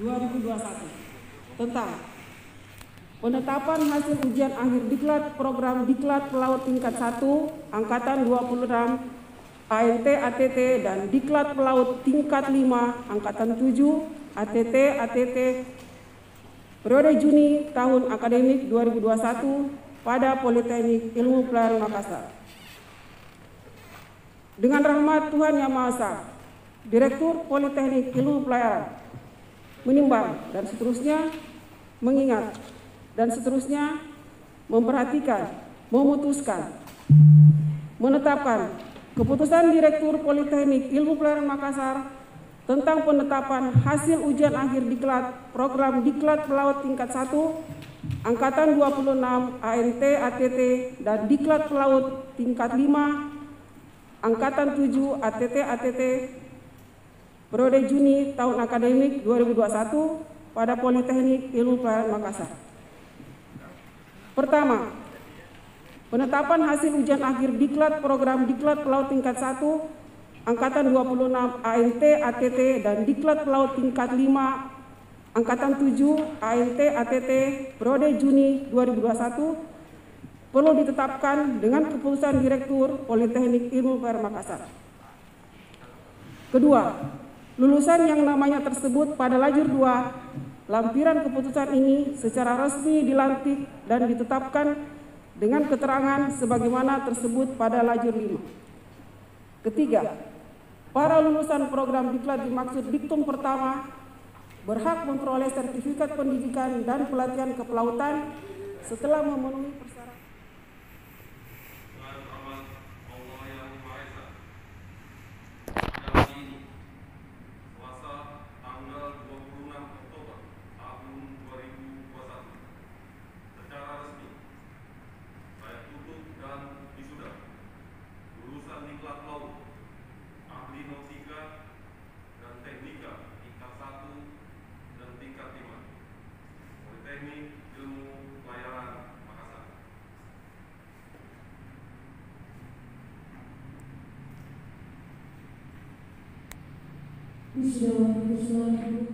2021 tentang penetapan hasil ujian akhir diklat program diklat pelaut tingkat 1 angkatan 26 ANT ATT dan diklat pelaut tingkat 5 angkatan 7 ATT ATT periode Juni tahun akademik 2021 pada Politeknik Ilmu Pelayaran Makassar. Dengan rahmat Tuhan Yang Maha Esa, Direktur Politeknik Ilmu Pelayaran menimbang dan seterusnya mengingat dan seterusnya memperhatikan, memutuskan, menetapkan keputusan Direktur Politeknik Ilmu Pelayaran Makassar tentang penetapan hasil ujian akhir diklat program diklat pelaut tingkat 1 angkatan 26 ANT ATT dan diklat pelaut tingkat 5 angkatan 7 ATT ATT periode Juni tahun akademik 2021 pada Politeknik Ilmu Pelayaran Makassar. Pertama, penetapan hasil ujian akhir diklat program diklat pelaut tingkat 1 angkatan 26 ANT ATT dan diklat pelaut tingkat 5 angkatan 7 ANT ATT periode Juni 2021 perlu ditetapkan dengan keputusan Direktur Politeknik Ilmu Pelayaran Makassar. Kedua, lulusan yang namanya tersebut pada lajur 2 lampiran keputusan ini secara resmi dilantik dan ditetapkan dengan keterangan sebagaimana tersebut pada lajur 5. Ketiga, para lulusan program diklat dimaksud diktum pertama berhak memperoleh sertifikat pendidikan dan pelatihan kepelautan setelah memenuhi persyaratan. Bismillahirrahmanirrahim.